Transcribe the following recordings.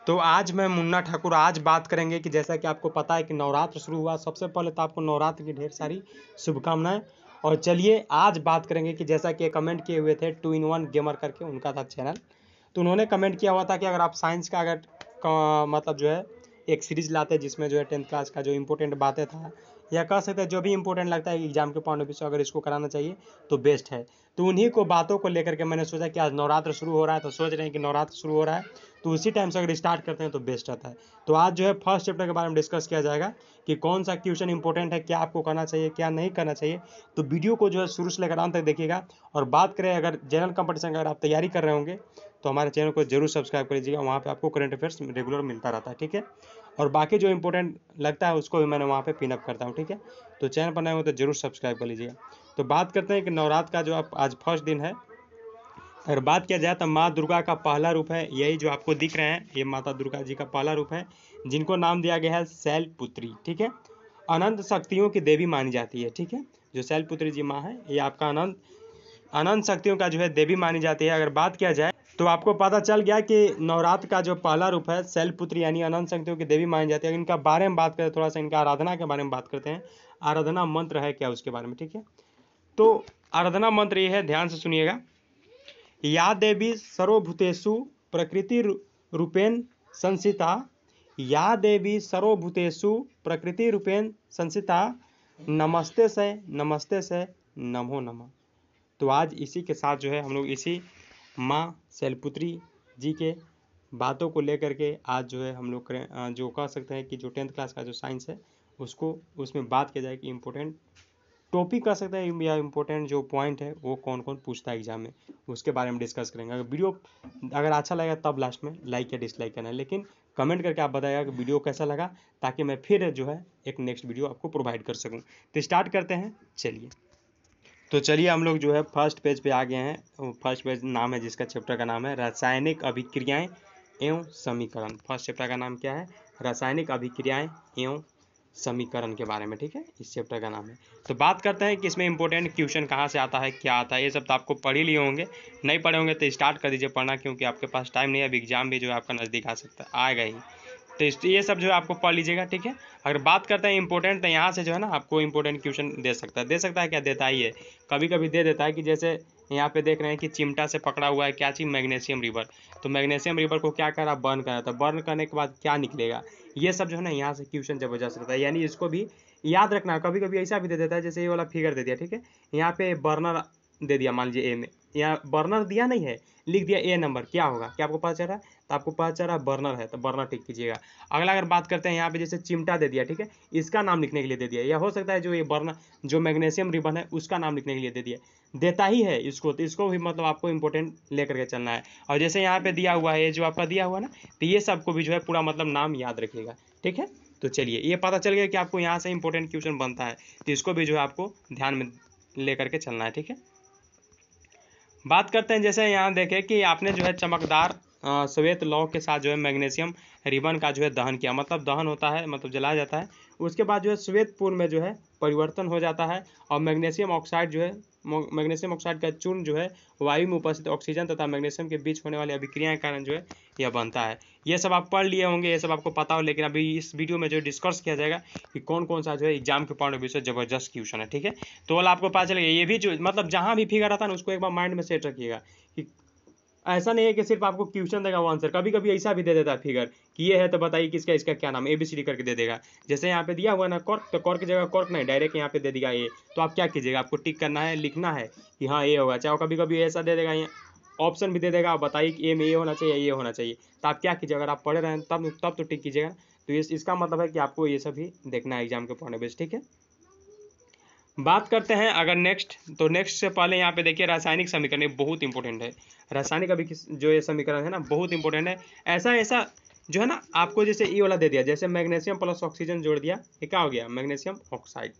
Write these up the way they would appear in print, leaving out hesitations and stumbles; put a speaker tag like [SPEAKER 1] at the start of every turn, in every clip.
[SPEAKER 1] तो आज मैं मुन्ना ठाकुर आज बात करेंगे कि जैसा कि आपको पता है कि नवरात्र शुरू हुआ। सबसे पहले तो आपको नवरात्र की ढेर सारी शुभकामनाएं। और चलिए आज बात करेंगे कि जैसा कि कमेंट किए हुए थे 2 in 1 गेमर करके, उनका था चैनल। तो उन्होंने कमेंट किया हुआ था कि अगर आप साइंस का मतलब जो है एक सीरीज लाते जिसमें जो है 10th क्लास का जो इंपॉर्टेंट बातें था या कह सकते हैं जो भी इंपॉर्टेंट लगता है एग्जाम के पॉइंट ऑफ व्यू से, अगर इसको कराना चाहिए तो बेस्ट है। तो उन्हीं को बातों को लेकर के मैंने सोचा कि आज नवरात्र शुरू हो रहा है, तो सोच रहे हैं कि नवरात्र शुरू हो रहा है तो उसी टाइम से अगर स्टार्ट करते हैं तो बेस्ट रहता है। तो आज जो है फर्स्ट चैप्टर के बारे में डिस्कस किया जाएगा कि कौन सा क्वेश्चन इंपॉर्टेंट है, क्या आपको करना चाहिए क्या नहीं करना चाहिए। तो वीडियो को जो है शुरू से लेकर अंत तक देखिएगा। और बात करें अगर जनरल कंपटीशन अगर आप तैयारी कर रहे होंगे तो हमारे चैनल को जरूर सब्सक्राइब कर लीजिएगा, वहाँ पे आपको करंट अफेयर्स रेगुलर मिलता रहता है, ठीक है। और बाकी जो इंपॉर्टेंट लगता है उसको भी मैंने वहाँ पे पिनअप करता हूँ, ठीक है। तो चैनल पर नए हो तो जरूर सब्सक्राइब कर लीजिएगा। तो बात करते हैं कि नवरात्र का जो आप आज फर्स्ट दिन है। अगर बात किया जाए तो माँ दुर्गा का पहला रूप है, यही जो आपको दिख रहे हैं ये माता दुर्गा जी का पहला रूप है, जिनको नाम दिया गया है शैलपुत्री, ठीक है। अनंत शक्तियों की देवी मानी जाती है, ठीक है। जो शैलपुत्री जी माँ है ये आपका अनंत शक्तियों का जो है देवी मानी जाती है। अगर बात किया जाए तो आपको पता चल गया कि नवरात्र का जो पहला रूप है शैलपुत्री यानी अनंत शक्तियों की देवी मानी जाती है। इनका बारे में बात करें, थोड़ा सा इनका आराधना के बारे में बात करते हैं। आराधना मंत्र है क्या उसके बारे में, ठीक है। तो आराधना मंत्र ये है, ध्यान से सुनिएगा। या देवी सर्वभूतेषु प्रकृति रूपेण संस्थिता, या देवी सर्वभूतेषु प्रकृति रूपेण संस्थिता, नमस्ते से नमो नमः। तो आज इसी के साथ जो है हम लोग इसी माँ शैलपुत्री जी के बातों को लेकर के आज जो है हम लोग करें, जो कह सकते हैं कि जो 10th क्लास का जो साइंस है उसको उसमें बात किया जाए कि इम्पोर्टेंट टॉपिक कह सकते हैं या इम्पोर्टेंट जो पॉइंट है वो कौन कौन पूछता है एग्जाम में, उसके बारे में डिस्कस करेंगे। अगर वीडियो अगर अच्छा लगेगा तब लास्ट में लाइक या डिसलाइक करना है, लेकिन कमेंट करके आप बताइएगा कि वीडियो कैसा लगा, ताकि मैं फिर जो है एक नेक्स्ट वीडियो आपको प्रोवाइड कर सकूँ। तो स्टार्ट करते हैं, चलिए। तो चलिए हम लोग जो है फर्स्ट पेज पे आ गए हैं। फर्स्ट पेज नाम है जिसका चैप्टर का नाम है रासायनिक अभिक्रियाएं एवं समीकरण। फर्स्ट चैप्टर का नाम क्या है? रासायनिक अभिक्रियाएं एवं समीकरण के बारे में, ठीक है, इस चैप्टर का नाम है। तो बात करते हैं कि इसमें इंपॉर्टेंट क्वेश्चन कहाँ से आता है, क्या आता है। ये सब तो आपको पढ़ ही लिए होंगे, नहीं पढ़े होंगे तो स्टार्ट कर दीजिए पढ़ना, क्योंकि आपके पास टाइम नहीं है। अब एग्जाम भी जो है आपका नज़दीक आ सकता है, आएगा ही। तो ये सब जो है आपको पढ़ लीजिएगा, ठीक है। अगर बात करते हैं इंपॉर्टेंट, तो यहाँ से जो है ना आपको इंपॉर्टेंट क्वेश्चन दे सकता है क्या देता ही है, कभी कभी दे देता है। कि जैसे यहाँ पे देख रहे हैं कि चिमटा से पकड़ा हुआ है क्या चीज़, मैग्नीशियम रिवर। तो मैग्नीशियम रिवर को क्या करा, बर्न करा, तो बर्न करने के बाद क्या निकलेगा, ये सब जो है ना यहाँ से क्वेश्चन जबरदस्त रहता है। यानी इसको भी याद रखना है। कभी कभी ऐसा भी दे देता है, जैसे ये वाला फिगर दे दिया, ठीक है, यहाँ पे बर्नर दे दिया, मान लीजिए ए में, यहाँ बर्नर दिया नहीं है, लिख दिया ए नंबर, क्या होगा, क्या आपको पता चल रहा है? तो आपको पता चल रहा है बर्नर है, तो बर्नर टिक कीजिएगा। अगला अगर बात करते हैं यहाँ पे जैसे चिमटा दे दिया, ठीक है, इसका नाम लिखने के लिए दे दिया, या हो सकता है जो ये बर्नर जो मैग्नीशियम रिबन है उसका नाम लिखने के लिए दे दिया, देता ही है इसको। तो इसको भी मतलब आपको इंपॉर्टेंट लेकर के चलना है। और जैसे यहाँ पे दिया हुआ है, ये जो आपका दिया हुआ है ना, तो ये सबको भी जो है पूरा मतलब नाम याद रखिएगा, ठीक है। तो चलिए ये पता चल गया कि आपको यहाँ से इंपॉर्टेंट क्वेश्चन बनता है, तो इसको भी जो है आपको ध्यान में लेकर के चलना है, ठीक है। बात करते हैं जैसे यहाँ देखें कि आपने जो है चमकदार श्वेत लौ के साथ जो है मैग्नीशियम रिबन का जो है दहन किया, मतलब दहन होता है मतलब जलाया जाता है। उसके बाद जो है श्वेत पूर्ण में जो है परिवर्तन हो जाता है, और मैग्नीशियम ऑक्साइड जो है, मैग्नीशियम ऑक्साइड का चूर्ण जो है वायु में उपस्थित ऑक्सीजन तथा मैग्नीशियम के बीच होने वाली अभिक्रिया के कारण जो है यह बनता है। ये सब आप पढ़ लिए होंगे, ये सब आपको पता हो, लेकिन अभी इस वीडियो में जो डिस्कस किया जाएगा कि कौन कौन सा जो है एग्जाम के पॉइंट ऑफ व्यू से जबरदस्त क्वेश्चन है, ठीक है। तो वाला आपको पता चलेगा। ये भी जो मतलब जहाँ भी फिगर आता है ना उसको एक बार माइंड में सेट रखिएगा कि ऐसा नहीं है कि सिर्फ आपको क्वेश्चन देगा वो आंसर, कभी कभी ऐसा भी दे देता है फिगर कि ये है तो बताइए किसका इसका क्या नाम है, ABCD करके दे देगा। जैसे यहाँ पे दिया हुआ ना कॉर्क, तो कॉर्क की जगह कॉर्क नहीं, डायरेक्ट यहाँ पे दे देगा ए। तो आप क्या कीजिएगा, आपको टिक करना है, लिखना है कि हाँ ये होगा। चाहे कभी कभी ऐसा दे देगा, यहाँ ऑप्शन भी दे देगा, आप बताइए कि ए में ये होना चाहिए, ये होना चाहिए। तो आप क्या कीजिएगा, अगर आप पढ़े रहे हैं तब तो टिक कीजिएगा। तो इसका मतलब है कि आपको ये सब भी देखना है एग्जाम के पॉइंट ऑफ व्यू, ठीक है। बात करते हैं अगर नेक्स्ट, तो नेक्स्ट से पहले यहाँ पे देखिए रासायनिक समीकरण, ये बहुत इंपॉर्टेंट है। रासायनिक अभी जो ये समीकरण है ना बहुत इंपॉर्टेंट है। ऐसा जो है ना आपको जैसे ये वाला दे दिया, जैसे मैग्नीशियम प्लस ऑक्सीजन जोड़ दिया, ये क्या हो गया, मैग्नीशियम ऑक्साइड।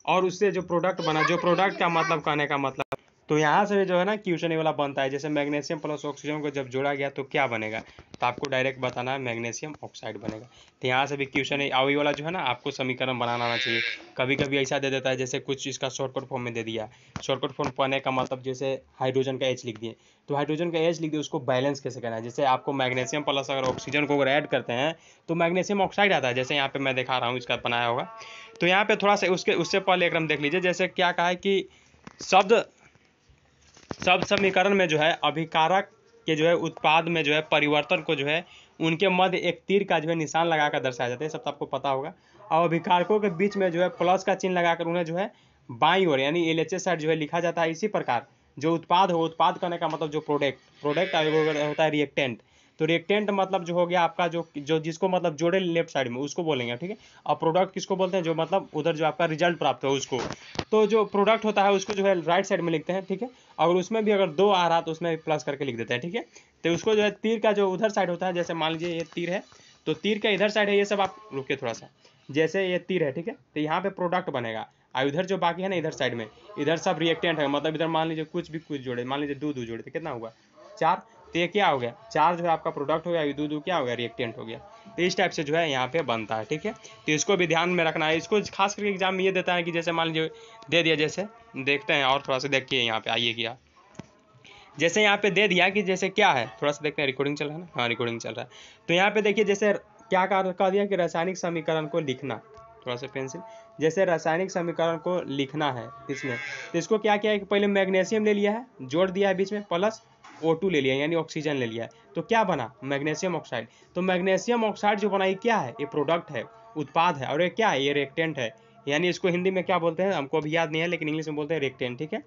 [SPEAKER 1] और उससे जो प्रोडक्ट बना, जो प्रोडक्ट का मतलब कहने का मतलब तो यहाँ से जो है ना क्वेश्चन ये वाला बनता है, जैसे मैग्नीशियम प्लस ऑक्सीजन को जब जोड़ा गया तो क्या बनेगा, तो आपको डायरेक्ट बताना है मैग्नीशियम ऑक्साइड बनेगा। तो यहाँ से भी क्वेश्चन है ये वाला जो है ना आपको समीकरण बनाना आना चाहिए। कभी कभी ऐसा दे देता है जैसे कुछ इसका शॉर्टकट फॉर्म में दे दिया, शॉर्टकट फॉर्म पढ़ने का मतलब जैसे हाइड्रोजन का एच लिख दिए, तो हाइड्रोजन का एच लिख दिए, उसको बैलेंस कैसे करना है। जैसे आपको मैग्नीशियम प्लस अगर ऑक्सीजन को अगर ऐड करते हैं तो मैग्नीशियम ऑक्साइड आता है, जैसे यहाँ पे मैं दिखा रहा हूँ इसका बनाया होगा। तो यहाँ पे थोड़ा सा उससे पहले एक देख लीजिए, जैसे क्या कहा है कि शब्द समीकरण में जो है अभिकारक के जो है उत्पाद में जो है परिवर्तन को जो है उनके मध्य एक तीर का जो है निशान लगाकर दर्शाया जाता है, सब तो आपको पता होगा। और अभिकारकों के बीच में जो है प्लस का चिन्ह लगाकर उन्हें जो है बाईं ओर यानी LHS साइड जो है लिखा जाता है। इसी प्रकार जो उत्पाद हो, उत्पाद करने का मतलब जो प्रोडक्ट होता है रिएक्टेंट, तो रिएक्टेंट मतलब जो हो गया आपका जो जिसको मतलब जोड़े लेफ्ट साइड में उसको बोलेंगे, ठीक है। और प्रोडक्ट किसको बोलते हैं, जो मतलब उधर जो आपका रिजल्ट प्राप्त हो उसको। तो जो प्रोडक्ट होता है उसको जो है राइट साइड में लिखते हैं, ठीक है। और उसमें भी अगर 2 आ रहा तो उसमें प्लस करके लिख देते हैं, ठीक है। तो उसको जो है तीर का जो उधर साइड होता है, जैसे मान लीजिए ये तीर है तो तीर का इधर साइड है, ये सब आप रुके थोड़ा सा, जैसे ये तीर है, ठीक है। तो यहाँ पे प्रोडक्ट बनेगा और इधर जो बाकी है ना इधर साइड में, इधर सब रिएक्टेंट है, मतलब इधर मान लीजिए कुछ जोड़े, मान लीजिए दो जोड़े तो कितना हुआ 4, तो ये क्या हो गया 4 जो है आपका प्रोडक्ट हो गया, दो क्या हो गया रिएक्टेंट हो गया। तो इस टाइप से जो है यहाँ पे बनता है, ठीक है। तो इसको भी ध्यान में रखना है। इसको खास करके एग्जाम में ये देता है कि जैसे मान लीजिए दे दिया, जैसे देखते हैं और थोड़ा सा देखिए यहाँ पे आइए क्या, जैसे यहाँ पे दे दिया कि जैसे क्या है, थोड़ा सा देखते हैं रिकॉर्डिंग चल रहा है ना, हाँ रिकॉर्डिंग चल रहा है। तो यहाँ पे देखिए जैसे क्या कह दिया कि रासायनिक समीकरण को लिखना, थोड़ा सा पेंसिल, जैसे रासायनिक समीकरण को लिखना है इसमें, तो इसको क्या किया है कि पहले मैग्नीशियम ले लिया है, जोड़ दिया है बीच में, प्लस O2 ले लिया यानी ऑक्सीजन ले लिया है, तो क्या बना मैग्नीशियम ऑक्साइड। तो मैग्नीशियम ऑक्साइड जो बना ये क्या है, ये प्रोडक्ट है, उत्पाद है, और ये क्या है, ये रिएक्टेंट है, यानी इसको हिंदी में क्या बोलते हैं हमको अभी याद नहीं है, लेकिन इंग्लिश में बोलते हैं रिएक्टेंट, ठीक है।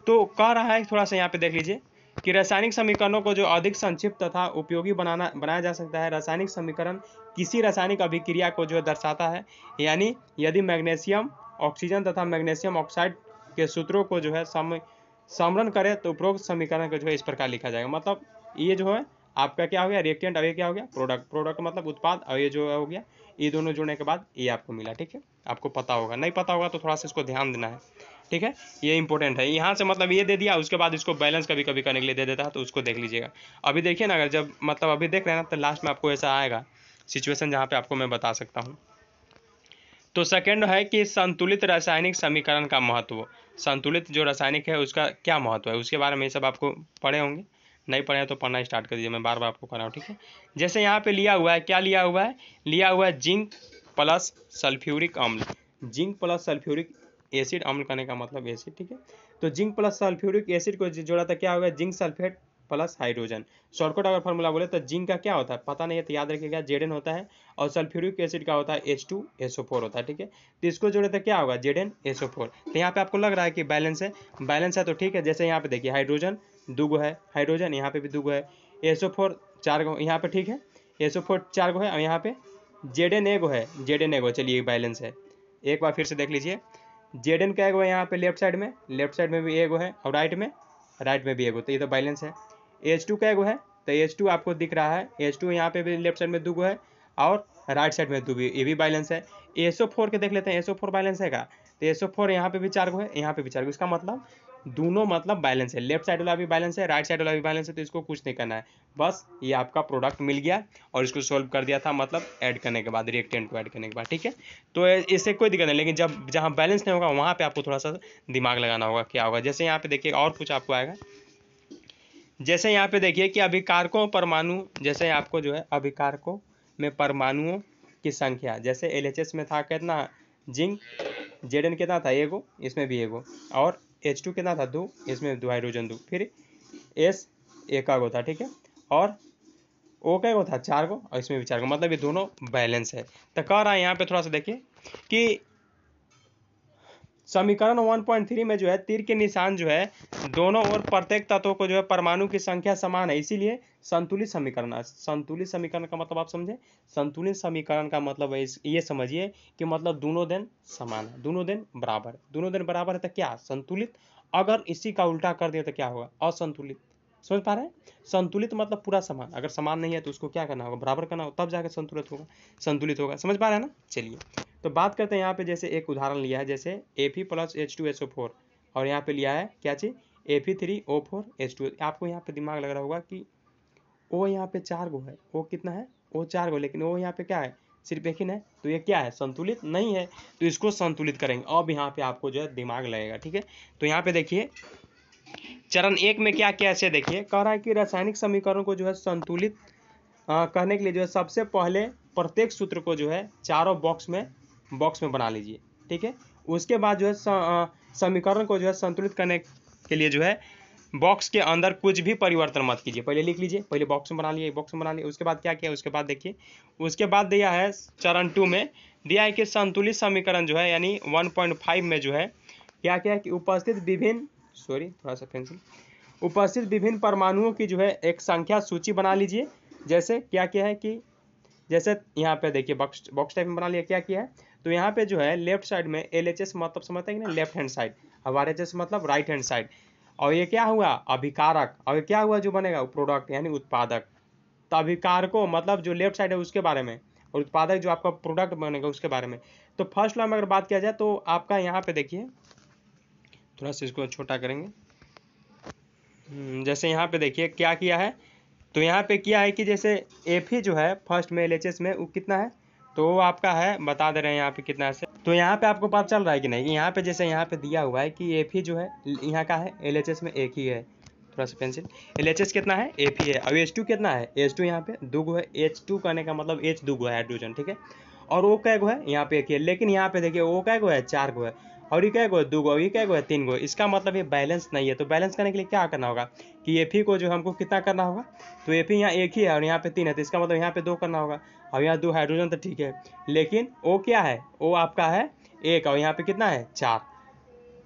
[SPEAKER 1] तो कह रहा है थोड़ा सा यहाँ पे देख लीजिए कि रासायनिक समीकरणों को जो अधिक संक्षिप्त तथा उपयोगी बनाया जा सकता है। रासायनिक समीकरण किसी रासायनिक अभिक्रिया को जो दर्शाता है, यानी यदि मैग्नीशियम ऑक्सीजन तथा मैग्नीशियम ऑक्साइड के सूत्रों को जो है समरण करे तो उपरोक्त समीकरण को जो है इस प्रकार लिखा जाएगा। मतलब ये जो है आपका क्या हो गया रिएक्टेंट, अब ये क्या हो गया प्रोडक्ट मतलब उत्पाद, और ये जो हो गया ये दोनों जोड़ने के बाद ये आपको मिला, ठीक है। आपको पता होगा, नहीं पता होगा तो थोड़ा सा इसको ध्यान देना है, ठीक है। ये इंपॉर्टेंट है। यहाँ से मतलब ये दे दिया, उसके बाद इसको बैलेंस कभी कभी करने के लिए दे देता है, तो उसको देख लीजिएगा। अभी देखिए ना, अगर जब मतलब अभी देख रहे हैं ना तो लास्ट में आपको ऐसा आएगा सिचुएशन जहाँ पे आपको मैं बता सकता हूँ। तो सेकंड है कि संतुलित रासायनिक समीकरण का महत्व। संतुलित जो रासायनिक है उसका क्या महत्व है, उसके बारे में ये सब आपको पढ़े होंगे, नहीं पढ़े तो पढ़ना स्टार्ट कर दीजिए, मैं बार बार आपको कर रहा हूँ, ठीक है। जैसे यहाँ पे लिया हुआ है, क्या लिया हुआ है जिंक प्लस सल्फ्यूरिक अम्ल, जिंक प्लस सल्फ्यूरिक एसिड, अम्ल करने का मतलब एसिड, ठीक है। तो जिंक प्लस सल्फ्यूरिक एसिड को जोड़ा था, क्या होगा zinc sulphate plus hydrogen. Shortcut अगर फार्मूला बोले तो जिंक का क्या होता है पता नहीं है तो याद रखिएगा Zn होता है, और सल्फ्यूरिक एसिड का होता है H2SO4 होता है, ठीक है। तो इसको जोड़े तो क्या होगा ZnSO4। तो यहाँ पे आपको लग रहा है कि बैलेंस है तो ठीक है। जैसे यहाँ पे देखिए हाइड्रोजन 2 गो है, हाइड्रोजन यहाँ पे भी 2 गो है, SO4 4 गो यहाँ पे, ठीक है। SO4 4 गो है, और यहाँ पे Zn एगो है, Zn एगो, चलिए बैलेंस है। एक बार फिर से देख लीजिए, Zn का एगो है यहाँ पे लेफ्ट साइड में भी एगो है, और राइट में भी एगो, तो ये तो बैलेंस है। H2 का एगो है, तो H2 आपको दिख रहा है, H2 यहाँ पे भी लेफ्ट साइड में 2 गो है, और राइट साइड में 2 भी, ये भी बैलेंस है। SO4 के देख लेते हैं, SO4 बैलेंस है का, तो SO4 यहाँ पे भी 4 गो है, यहाँ पे भी 4 गो, इसका मतलब दोनों मतलब बैलेंस है, लेफ्ट साइड वाला भी बैलेंस है, राइट साइड वाला भी बैलेंस है। तो इसको कुछ नहीं करना है, बस ये आपका प्रोडक्ट मिल गया और इसको सोल्व कर दिया था, मतलब ऐड करने के बाद, रिएक्टेंट को ऐड करने के बाद, ठीक है। तो इससे कोई दिक्कत नहीं, लेकिन जब जहाँ बैलेंस नहीं होगा वहाँ पे आपको थोड़ा सा दिमाग लगाना होगा क्या होगा। जैसे यहाँ पे देखिए और कुछ आपको आएगा, जैसे यहाँ पे देखिए कि अभिकारकों परमाणु, जैसे आपको जो है अभिकारकों में परमाणुओं की संख्या, जैसे LHS में था कितना जिंक, Zn कितना था एगो, इसमें भी एगो, और H2 कितना था 2, इसमें 2 हाइड्रोजन 2, फिर S एक गो था, ठीक है, और O का गो था 4 गो, और इसमें भी 4 गो, मतलब ये दोनों बैलेंस है। तो कह रहा है यहाँ पे थोड़ा सा देखिए कि समीकरण 1.3 में जो है तीर के निशान जो है दोनों ओर प्रत्येक तत्वों को जो है परमाणु की संख्या समान है, इसीलिए संतुलित समीकरण है। संतुलित समीकरण का मतलब आप समझे, संतुलित समीकरण का मतलब है ये समझिए कि मतलब दोनों दिन समान है, दोनों दिन बराबर है तो क्या संतुलित। अगर इसी का उल्टा कर दिया तो क्या होगा असंतुलित। समझ पा रहे हैं, संतुलित मतलब पूरा समान, अगर समान नहीं है तो उसको क्या करना होगा बराबर करना होगा, तब जाकर संतुलित होगा। समझ पा रहे हैं ना। चलिए तो बात करते हैं यहाँ पे, जैसे एक उदाहरण लिया है, जैसे Fe प्लस H2SO4, और यहाँ पे लिया है क्या चीज Fe3O4H2। आपको यहाँ पे दिमाग लग रहा होगा कि O यहाँ पे 4 गो है, O कितना है, O 4 गो, लेकिन O यहाँ पे क्या है, सिर्फ एक ही है, तो ये क्या है, संतुलित नहीं है, तो इसको संतुलित करेंगे। अब यहाँ पे आपको जो है दिमाग लगेगा, ठीक है। तो यहाँ पे देखिए चरण 1 में क्या क्या ऐसे देखिए, कह रहा है कि रासायनिक समीकरण को जो है संतुलित करने के लिए जो है सबसे पहले प्रत्येक सूत्र को जो है चारों बॉक्स में बना लीजिए, ठीक है। उसके बाद जो है समीकरण को जो है संतुलित करने के लिए जो है बॉक्स के अंदर कुछ भी परिवर्तन मत कीजिए, पहले लिख लीजिए, पहले बॉक्स में बना लिए, बॉक्स में बना लिए। उसके बाद क्या किया, उसके बाद देखिए, उसके बाद दिया है चरण 2 में दिया है कि संतुलित समीकरण जो है यानी 1.5 में जो है क्या क्या है कि उपस्थित विभिन्न परमाणुओं की जो है एक संख्या सूची बना लीजिए। जैसे क्या क्या है कि जैसे यहाँ पे देखिए बॉक्स टाइप में बना लिया, क्या किया है, तो यहाँ पे जो है लेफ्ट साइड में LHS मतलब समझते हैं कि ना, लेफ्ट हैंड साइड, अब RHS मतलब राइट हैंड साइड, और ये क्या हुआ, अभिकारक, और ये क्या हुआ जो बनेगा, प्रोडक्ट यानी उत्पादक। तो अभिकारकों मतलब जो लेफ्ट साइड है उसके बारे में, और उत्पादक जो आपका प्रोडक्ट बनेगा उसके बारे में। तो फर्स्ट लॉ में अगर बात किया जाए तो आपका यहाँ पे देखिए, थोड़ा सा इसको छोटा करेंगे, जैसे यहाँ पे देखिए क्या किया है, तो यहाँ पे क्या है कि जैसे Fe जो है फर्स्ट में LHS में वो कितना है, तो वो आपका है, बता दे रहे हैं यहाँ पे कितना है। तो यहाँ पे आपको पता चल रहा है कि नहीं, यहाँ पे जैसे यहाँ पे दिया हुआ है कि Fe जो है यहाँ का है, LHS में एक ही है, थोड़ा सा पेंसिल, LHS कितना है, Fe है, और H2 कितना है, H2 यहाँ पे 2 गो है, H2 करने का मतलब H 2 गो है हाइड्रोजन, ठीक है। और O कै गो है, यहाँ पे एक ही है, लेकिन यहाँ पे देखिए O कै गो है, 4 गो है, और ये कै गो है, 2 गो, ये कै गो है, 3 गो। इसका मतलब ये बैलेंस नहीं है। तो बैलेंस करने के लिए क्या करना होगा कि Fe को जो हमको कितना करना होगा, तो Fe यहाँ एक ही है और यहाँ पे 3 है, तो इसका मतलब यहाँ पे 2 करना होगा, और यहाँ 2 हाइड्रोजन तो ठीक है, लेकिन O क्या है, O आपका है 1, और यहाँ पे कितना है 4,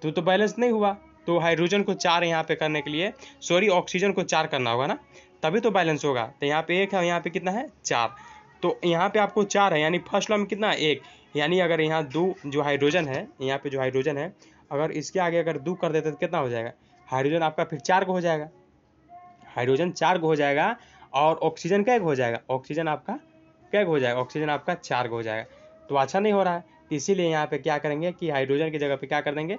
[SPEAKER 1] तो बैलेंस नहीं हुआ। तो हाइड्रोजन को 4 यहाँ पे करने के लिए, सॉरी ऑक्सीजन को 4 करना होगा ना, तभी तो बैलेंस होगा। तो यहाँ पे 1 है और यहाँ पे कितना है 4, तो यहाँ पे आपको 4 है, यानी फर्स्ट लॉ में कितना है 1, यानी अगर यहाँ 2 जो हाइड्रोजन है, यहाँ पे जो हाइड्रोजन है, अगर इसके आगे अगर 2 कर देते तो कितना हो जाएगा, हाइड्रोजन आपका फिर 4 को हो जाएगा, हाइड्रोजन 4 को हो जाएगा, और ऑक्सीजन कै हो जाएगा, ऑक्सीजन आपका कै हो जाएगा, ऑक्सीजन आपका 4 को हो जाएगा। तो अच्छा नहीं हो रहा है, इसीलिए यहाँ पे क्या करेंगे कि हाइड्रोजन की जगह पे क्या कर देंगे,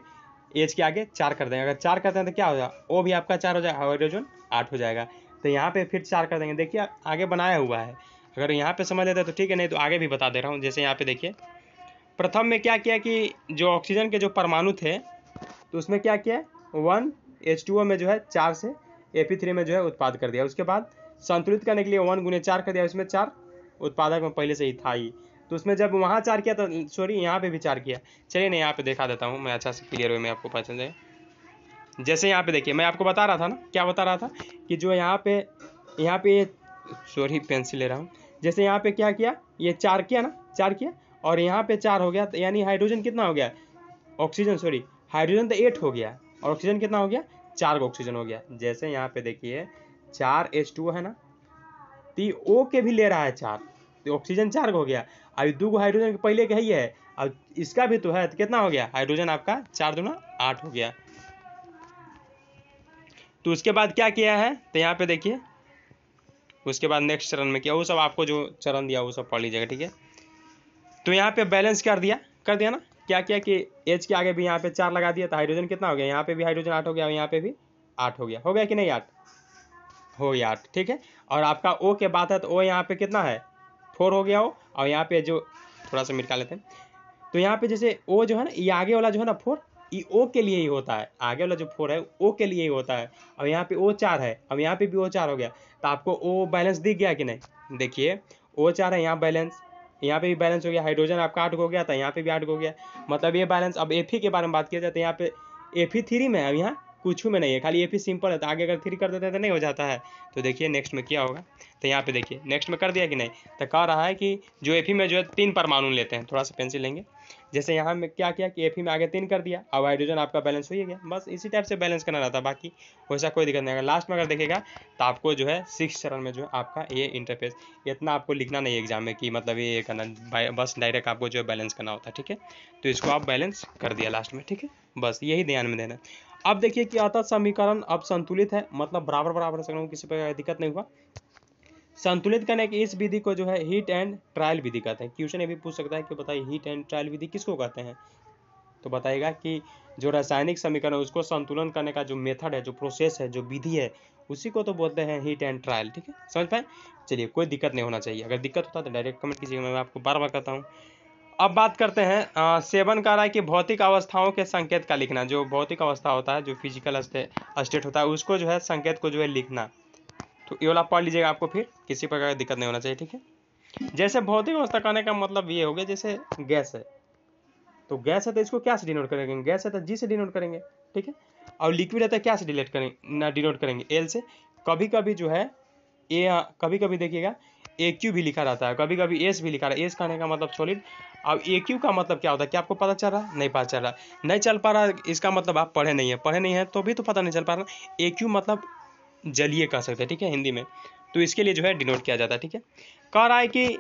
[SPEAKER 1] H के आगे 4 कर देंगे। अगर 4 करते हैं तो क्या हो जाएगा, O भी आपका 4 हो जाएगा, हाइड्रोजन 8 हो जाएगा। तो यहाँ पे फिर 4 कर देंगे, देखिए आगे बनाया हुआ है, अगर यहाँ पे समझ लेते तो ठीक है, नहीं तो आगे भी बता दे रहा हूँ। जैसे यहाँ पे देखिए प्रथम में क्या किया कि जो ऑक्सीजन के जो परमाणु थे, तो उसमें क्या किया, 1 H2O में जो है 4 से Fe3 में जो है उत्पाद कर दिया। उसके बाद संतुलित करने के लिए 1 गुने 4 कर दिया, उसमें 4 उत्पादक में पहले से ही था ही, तो उसमें जब वहाँ 4 किया तो सॉरी यहाँ पे भी 4 किया। चलिए नहीं यहाँ पे दिखा देता हूँ मैं, अच्छा से क्लियर हो, मैं आपको पता चल जाए। जैसे यहाँ पे देखिए मैं आपको बता रहा था ना, क्या बता रहा था कि जो यहाँ पे सॉरी पेंसिल ले रहा हूँ, जैसे यहाँ पे क्या किया, ये 4 किया ना, 4 किया, और यहाँ पे 4 हो गया, तो यानी हाइड्रोजन कितना हो गया, ऑक्सीजन सॉरी हाइड्रोजन तो 8 हो गया, और ऑक्सीजन कितना हो गया, 4 ऑक्सीजन हो गया। जैसे यहाँ पे देखिए 4 H2O है ना, तो O के भी ले रहा है 4, तो ऑक्सीजन 4 हो गया, अभी 2 हाइड्रोजन पहले का ही है, अब इसका भी तो है, तो कितना हो गया, हाइड्रोजन आपका 4 दूना 8 हो गया। तो उसके बाद क्या किया है, तो यहाँ पे देखिए उसके बाद नेक्स्ट चरण में किया, वो सब आपको जो चरण दिया वो सब पढ़ लीजिएगा, ठीक है। तो यहाँ पे बैलेंस कर दिया ना, क्या किया कि H के आगे भी यहाँ पे 4 लगा दिया, तो हाइड्रोजन कितना हो गया, यहाँ पे भी हाइड्रोजन 8 हो गया, और यहाँ पे भी 8 हो गया कि नहीं, 8 हो गया 8, ठीक है। और आपका O के बात है, तो O यहाँ पे कितना है 4 हो गया, और यहाँ पे जो थोड़ा सा मिटा लेते हैं, तो यहाँ पे जैसे O जो है ना, ये आगे वाला जो है ना 4, ये O के लिए ही होता है, आगे वाला जो 4 है O के लिए ही होता है, और यहाँ पे O 4 है, अब यहाँ पे भी O 4 हो गया, तो आपको O बैलेंस दिख गया कि नहीं, देखिए O 4 है, यहाँ बैलेंस, यहाँ पे भी बैलेंस हो गया, हाइड्रोजन आपका 8 हो गया था, यहाँ पे भी 8 हो गया, मतलब ये बैलेंस। अब Fe के बारे में बात किया जाए तो यहाँ पे Fe3 में है, अब यहाँ कुछ में नहीं है, खाली Fe सिंपल है, तो आगे अगर 3 कर देते हैं तो नहीं हो जाता है। तो देखिए नेक्स्ट में क्या होगा, तो यहाँ पे देखिए नेक्स्ट में कर दिया कि नहीं, तो कह रहा है कि जो Fe में जो है 3 परमाणु लेते हैं, थोड़ा सा पेंसिल लेंगे, जैसे यहाँ में क्या किया कि Fe में आगे 3 कर दिया, अब हाइड्रोजन आपका बैलेंस हो ही गया, बस इसी टाइप से बैलेंस करना रहता है, बाकी वैसा कोई दिक्कत नहीं। अगर लास्ट में अगर देखेगा तो आपको जो है 6 चरण में जो है आपका ये इंटरफेस, इतना आपको लिखना नहीं एग्जाम में कि मतलब ये करना, बस डायरेक्ट आपको जो है बैलेंस करना होता है, ठीक है। तो इसको आप बैलेंस कर दिया लास्ट में, ठीक है, बस यही ध्यान में देना। अब देखिए कि अतः समीकरण अब संतुलित है, मतलब बराबर किसी प्रकार दिक्कत नहीं हुआ। संतुलित करने की इस विधि को जो है हीट एंड ट्रायल विधि कहते हैं। क्वेश्चन ये भी पूछ सकता है कि बताइए हीट एंड ट्रायल विधि किसको कहते हैं। तो बताइएगा कि जो रासायनिक समीकरण है उसको संतुलन करने का जो मेथड है, जो प्रोसेस है, जो विधि है, उसी को तो बोलते हैं हीट एंड ट्रायल। ठीक है, समझ पाए? चलिए, कोई दिक्कत नहीं होना चाहिए। अगर दिक्कत होता है तो डायरेक्ट कमेंट कीजिएगा, मैं आपको बार बार कहता हूँ। अब बात करते हैं सेवन कह रहा है कि भौतिक अवस्थाओं के संकेत का लिखना। जो भौतिक अवस्था होता है, जो फिजिकल स्टेट होता है, उसको जो है संकेत को जो है लिखना। तो ये वाला पढ़ लीजिएगा, आपको फिर किसी प्रकार की दिक्कत नहीं होना चाहिए। ठीक है, जैसे भौतिक अवस्था कहने का मतलब ये हो गया, जैसे गैस है तो गैस है तो इसको क्या से डिनोट करेंगे? गैस है तो जी से डिनोट करेंगे। ठीक है, और लिक्विड है तो क्या से डिलेट करेंगे ना, डिनोट करेंगे एल से। कभी कभी जो है कभी कभी देखिएगा ए क्यू भी लिखा रहता है, कभी कभी एस भी लिखा रहा है। एस कहने का मतलब सॉलिड। अब ए क्यू का मतलब क्या होता है? क्या आपको पता चल रहा है? नहीं पता चल रहा, नहीं चल पा रहा, इसका मतलब आप पढ़े नहीं है तो भी तो पता नहीं चल पा रहा। ए क्यू मतलब जलीय कह सकते हैं, ठीक है, हिंदी में। तो इसके लिए जो है डिनोट किया जाता है। ठीक है, कह रहा है कि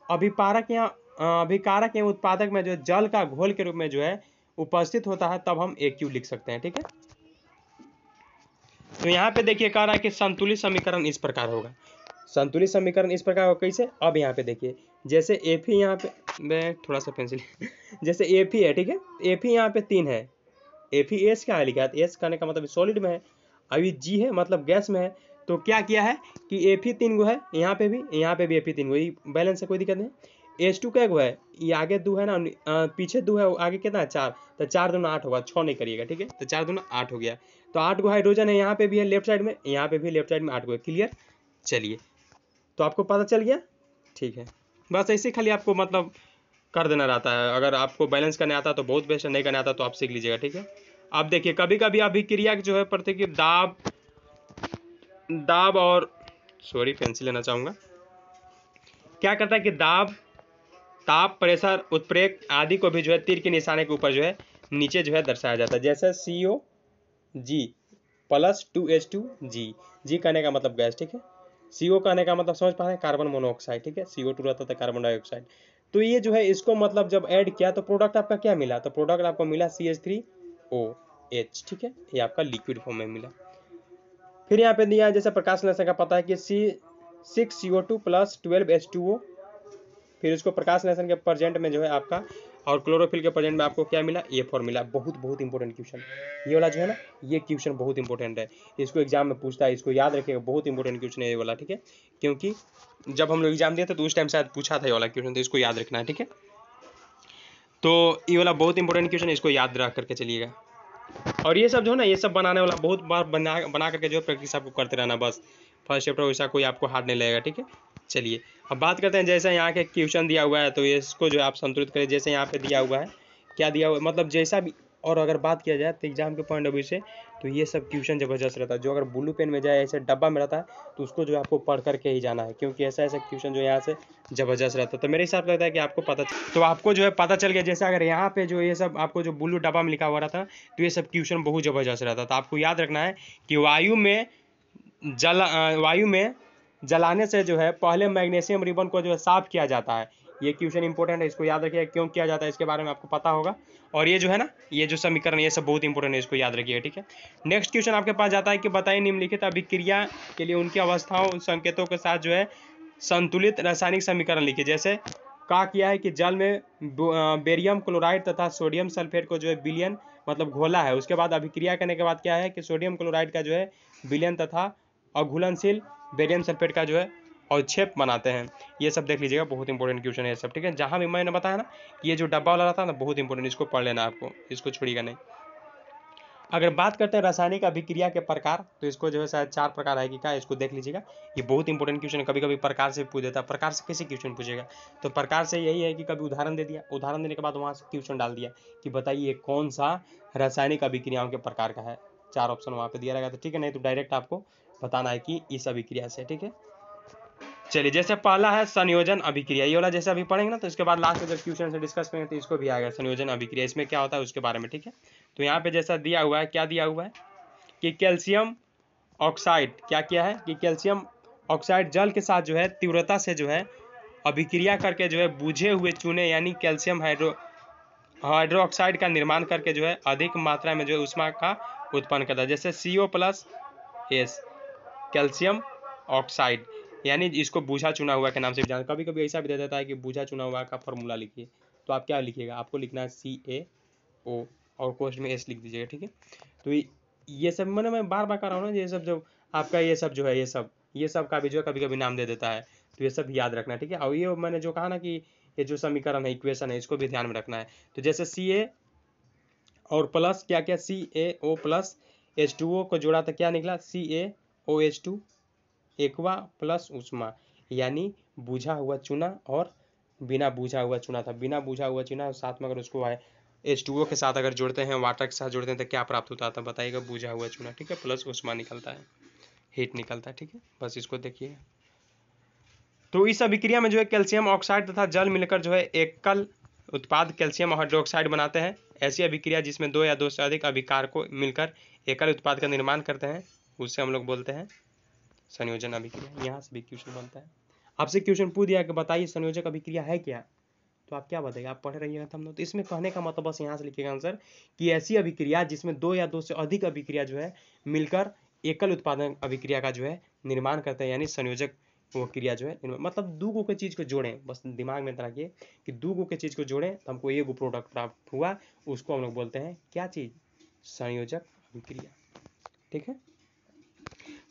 [SPEAKER 1] अभिकारक या अभिकारक या उत्पादक में जो जल का घोल के रूप में जो है उपस्थित होता है, तब हम AQ लिख सकते हैं। ठीक है, तो यहाँ पे देखिए कह रहा है कि संतुलित समीकरण इस प्रकार होगा। संतुलित समीकरण इस प्रकार होगा कैसे? अब यहाँ पे देखिए, जैसे Fe यहाँ पे, मैं थोड़ा सा पेंसिल जैसे Fe है, ठीक है, Fe यहाँ पे 3 है। FeS क्या है लिखा है? एस कहने का मतलब सॉलिड में है। अभी G है मतलब गैस में है। तो क्या किया है कि Fe 3 गो है, यहाँ पे भी Fe 3 गो, ये बैलेंस है, कोई दिक्कत नहीं। H2 क्या गो है? ये आगे 2 है ना, पीछे 2 है, आगे कितना है? 4। तो 4 दूना 8 होगा, 6 नहीं करिएगा। ठीक है, तो 4 दूना 8 हो गया। तो 8 गो हाइड्रोजन है, यहाँ पे भी है लेफ्ट साइड में, यहाँ पे भी लेफ्ट साइड में 8 गो है। क्लियर? चलिए, तो आपको पता चल गया। ठीक है, बस ऐसे खाली आपको मतलब कर देना रहता है। अगर आपको बैलेंस करने आता तो बहुत बेस्ट है, नहीं करने आता तो आप सीख लीजिएगा। ठीक है, अब देखिए कभी कभी अभिक्रिया जो है प्रतिक्रिया दाब और सॉरी पेंसिल लेना चाहूँगा। क्या करता है कि दाब, ताप, प्रेशर, उत्प्रेरक आदि को भी जो है तीर के निशाने के ऊपर जो है नीचे जो है दर्शाया जाता है। जैसे COG प्लस 2H2G। जी कहने का मतलब गैस। ठीक है, CO कहने का मतलब समझ पा रहे हैं? Carbon monoxide. ठीक है, CO2 रहता था कार्बन डाइऑक्साइड। तो ये जो है इसको मतलब जब ऐड किया तो प्रोडक्ट आपका क्या मिला? तो प्रोडक्ट आपको मिला CH3OH। ठीक है, ये आपका लिक्विड फॉर्म में मिला। फिर यहाँ पे दिया है जैसे प्रकाश संश्लेषण का पता है कि C6CO2 प्लस 12H2O। फिर उसको प्रकाश संश्लेषण के प्रेजेंट में जो है आपका, और क्लोरोफिल के प्रेजेंट में आपको क्या मिला? ये फॉर्मूला। बहुत इंपॉर्टेंट क्वेश्चन ये वाला जो है ना, ये क्वेश्चन बहुत इंपॉर्टेंट है, इसको एग्जाम में पूछता है, इसको याद रखिएगा, बहुत इंपॉर्टेंट क्वेश्चन है ये वाला। ठीक है, क्योंकि जब हम लोग एग्जाम दिए थे तो उस टाइम शायद पूछा था ये वाला क्वेश्चन, तो इसको याद रखना है। ठीक है, तो ये वाला बहुत इंपॉर्टेंट क्वेश्चन है, इसको याद रख करके चलिएगा। और ये सब जो है ना, ये सब बनाने वाला बहुत बार बना करके जो है प्रैक्टिस आपको करते रहना बस। फर्स्ट चैप्टर वैसा कोई आपको हार्ड नहीं लगेगा। ठीक है, चलिए अब बात करते हैं, जैसे यहाँ के क्वेश्चन दिया हुआ है तो इसको जो है आप संतुलित करें। जैसे यहाँ पे दिया हुआ है, क्या दिया हुआ है मतलब जैसा भी। और अगर बात किया जाए तो एग्जाम के पॉइंट ऑफ व्यू से तो ये सब क्वेश्चन जबरदस्त रहता है। जो अगर ब्लू पेन में जाए, ऐसे डब्बा में रहता है, तो उसको जो है आपको पढ़ करके ही जाना है, क्योंकि ऐसा क्वेश्चन जो यहाँ से जबरदस्त रहता है। तो मेरे हिसाब से लगता है कि आपको पता, तो आपको जो है पता चल गया। जैसे अगर यहाँ पे जो ये सब आपको जो ब्लू डब्बा में लिखा हुआ रहता है, तो ये सब क्वेश्चन बहुत जबरदस्त रहता है। तो आपको याद रखना है कि वायु में जलाने से जो है पहले मैग्नीशियम रिबन को जो है साफ किया जाता है। ये क्वेश्चन इंपॉर्टेंट है, इसको याद रखिए, क्यों किया जाता है इसके बारे में आपको पता होगा। और ये जो है ना, ये जो समीकरण, ये सब बहुत इंपॉर्टेंट है, इसको याद रखिए। ठीक है, नेक्स्ट क्वेश्चन आपके पास जाता है कि बताइए निम्नलिखित अभिक्रिया के लिए उनकी अवस्थाओं संकेतों के साथ जो है संतुलित रासायनिक समीकरण लिखिए। जैसे कहा किया है कि जल में बेरियम क्लोराइड तथा सोडियम सल्फेट को जो है विलयन मतलब घोला है। उसके बाद अभिक्रिया करने के बाद क्या है कि सोडियम क्लोराइड का जो है विलयन तथा अघुलनशील बेरियम सल्फेट का जो है अवक्षेप बनाते हैं। ये सब देख लीजिएगा, बहुत इंपॉर्टेंट क्वेश्चन है ये सब। ठीक है, जहाँ भी मैंने बताया ना कि ये जो डब्बा वाला रहता है ना, बहुत इंपॉर्टेंट, इसको पढ़ लेना आपको, इसको छोड़िएगा नहीं। अगर बात करते हैं रासायनिक अभिक्रिया के प्रकार, तो इसको जो है शायद 4 प्रकार है कि क्या, इसको देख लीजिएगा। ये बहुत इंपॉर्टेंट क्वेश्चन है, कभी कभी प्रकार से पूछ देता है। प्रकार से कैसे क्वेश्चन पूछेगा? तो प्रकार से यही है कि कभी उदाहरण दे दिया, उदाहरण देने के बाद वहाँ से क्वेश्चन डाल दिया कि बताइए कौन सा रासायनिक अभिक्रियाओं के प्रकार का है। 4 ऑप्शन वहाँ पे दिया रहेगा, तो ठीक है, नहीं तो डायरेक्ट आपको बताना है कि इस अभिक्रिया से। ठीक है, चलिए जैसे पहला है संयोजन अभिक्रिया। ये वाला जैसे अभी पढ़ेंगे ना, तो इसके बाद लास्ट में जब क्वेश्चन से डिस्कस करेंगे तो इसको भी आएगा संयोजन अभिक्रिया, इसमें क्या होता है उसके बारे में। ठीक है, तो यहाँ पे जैसा दिया हुआ है, क्या दिया हुआ है कि कैल्शियम ऑक्साइड, क्या किया है कि कैल्शियम ऑक्साइड जल के साथ जो है तीव्रता से जो है अभिक्रिया करके जो है बुझे हुए चूने यानी कैल्शियम हाइड्रोक्साइड का निर्माण करके जो है अधिक मात्रा में जो है ऊष्मा का उत्पन्न करता है। जैसे CO+S कैल्शियम ऑक्साइड, यानी इसको बूझा चुना हुआ के नाम से भी जाना। कभी कभी ऐसा भी दे देता है कि बूझा चुना हुआ का फॉर्मूला लिखिए, तो आप क्या लिखिएगा? आपको लिखना है ओ और कोष्ठ में एस लिख दीजिएगा, ठीक है। तो ये सब मैं बार बार कर रहा हूँ ना, ये सब जो आपका ये सब जो है ये सब का भी जो है कभी कभी नाम दे देता है, तो ये सब याद रखना, ठीक है। और ये मैंने जो कहा ना कि ये जो समीकरण है, इक्वेशन है, इसको भी ध्यान में रखना है। तो जैसे Ca और प्लस क्या क्या CaO प्लस H2O को जोड़ा तो क्या निकला, CaOH2 एक्वा प्लस उष्मा, यानी बुझा हुआ चूना और बिना बुझा हुआ चूना था। बिना बुझा हुआ चूना और साथ में अगर उसको H2O के साथ अगर जोड़ते हैं, वाटर के साथ जोड़ते हैं, तो क्या प्राप्त होता था बताइएगा, बुझा हुआ चूना, ठीक है, प्लस उष्मा निकलता है, हीट निकलता है, ठीक है। बस इसको देखिएगा। तो इस अभिक्रिया में जो है कैल्शियम ऑक्साइड तथा जल मिलकर जो है एकल उत्पाद कैल्शियम हाइड्रोक्साइड बनाते हैं। ऐसी अभिक्रिया जिसमें दो या दो से अधिक अभिकार को मिलकर एकल उत्पाद का निर्माण करते हैं, उससे हम लोग बोलते हैं संयोजन अभिक्रिया। यहाँ से भी क्वेश्चन बनता है, आपसे क्वेश्चन पूछ दिया कि बताइए संयोजक अभिक्रिया है क्या, तो आप क्या बताइए, आप पढ़ रही हैं हम लोग। तो इसमें कहने का मतलब बस यहाँ से लिखिएगा आंसर कि ऐसी अभिक्रिया जिसमें दो या दो से अधिक अभिक्रिया जो है मिलकर एकल उत्पादन अभिक्रिया का जो है निर्माण करते हैं, यानी संयोजक वो क्रिया जो है मतलब दो गो के चीज को जोड़ें, बस दिमाग में रखिए कि दो गो के चीज को जोड़ें तो हमको एक प्रोडक्ट प्राप्त हुआ, उसको हम लोग बोलते हैं क्या चीज, संयोजक अभिक्रिया, ठीक है।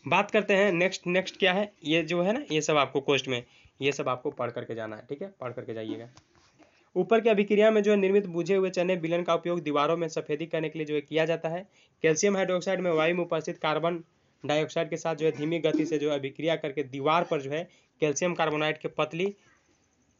[SPEAKER 1] बात करते हैं नेक्स्ट क्या है, ये जो है ना, ये सब आपको क्वेश्चन में ये सब आपको पढ़ करके जाना है, ठीक है, पढ़ करके जाइएगा। ऊपर की अभिक्रिया में जो है निर्मित बुझे हुए चने विलयन का उपयोग दीवारों में सफेदी करने के लिए जो है किया जाता है। कैल्शियम हाइड्रोक्साइड में वायु में उपस्थित कार्बन डाइऑक्साइड के साथ जो है धीमी गति से जो है अभिक्रिया करके दीवार पर जो है कैल्शियम कार्बोनाइड की पतली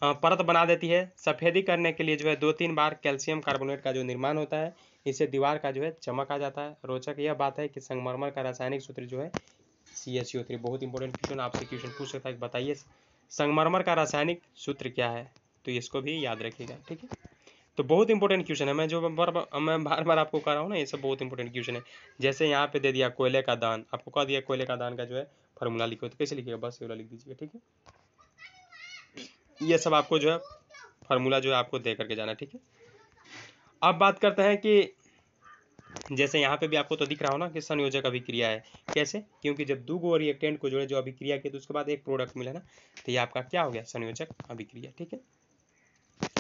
[SPEAKER 1] परत बना देती है। सफेदी करने के लिए जो है 2-3 बार कैल्शियम कार्बोनेट का जो निर्माण होता है, इससे दीवार का जो है चमक आ जाता है। रोचक यह बात है कि संगमरमर का रासायनिक सूत्र जो है CaCO3। बहुत इंपॉर्टेंट क्वेश्चन, आपसे क्वेश्चन पूछ सकता है, बताइए संगमरमर का रासायनिक सूत्र क्या है, तो इसको भी याद रखिएगा, ठीक है। तो बहुत इंपॉर्टेंट क्वेश्चन है, मैं बार बार आपको कह रहा हूँ ना, ये सब बहुत इंपॉर्टेंट क्वेश्चन है। जैसे यहाँ पे दे दिया कोयले का दान, आपको कह दिया कोयले का दान का जो है फार्मूला लिखो, तो कैसे लिखिएगा, बस ये वाला लिख दीजिएगा, ठीक है। ये सब आपको जो है फार्मूला जो है आपको दे करके जाना, ठीक है। अब बात करते हैं कि जैसे यहाँ पे भी आपको तो दिख रहा हो ना कि संयोजक अभिक्रिया है, कैसे, क्योंकि जब दो गो रिएक्टेंट को जोड़े जो अभिक्रिया किए तो उसके बाद एक प्रोडक्ट मिला ना, तो ये आपका क्या हो गया, संयोजक अभिक्रिया, ठीक है।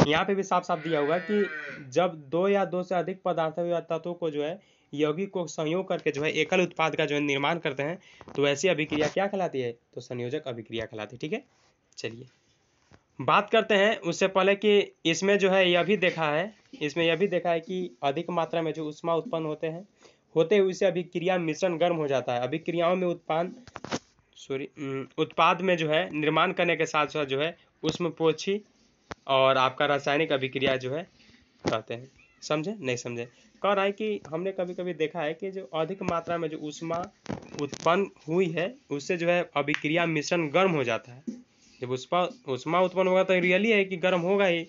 [SPEAKER 1] यहाँ पे भी साफ साफ दिया हुआ कि जब दो या दो से अधिक पदार्थों या तत्वों को जो है यौगिक को संयोग करके जो है एकल उत्पाद का जो है निर्माण करते हैं, तो ऐसी अभिक्रिया क्या कहलाती है, तो संयोजक अभिक्रिया कहलाती है, ठीक है। चलिए बात करते हैं उससे पहले कि इसमें जो है यह भी देखा है कि अधिक मात्रा में जो ऊष्मा उत्पन्न होते हुए इससे अभिक्रिया मिश्रण गर्म हो जाता है। अभिक्रियाओं में उत्पाद में जो है निर्माण करने के साथ साथ जो है ऊष्मपोषी और आपका रासायनिक अभिक्रिया जो है कहते हैं। समझे नहीं समझे, कह रहा है कि हमने कभी कभी देखा है कि जो अधिक मात्रा में जो ऊष्मा उत्पन्न हुई है उससे जो है अभिक्रिया मिश्रण गर्म हो जाता है। जब ऊष्मा उत्पन्न होगा तो रियली है कि गर्म होगा ही,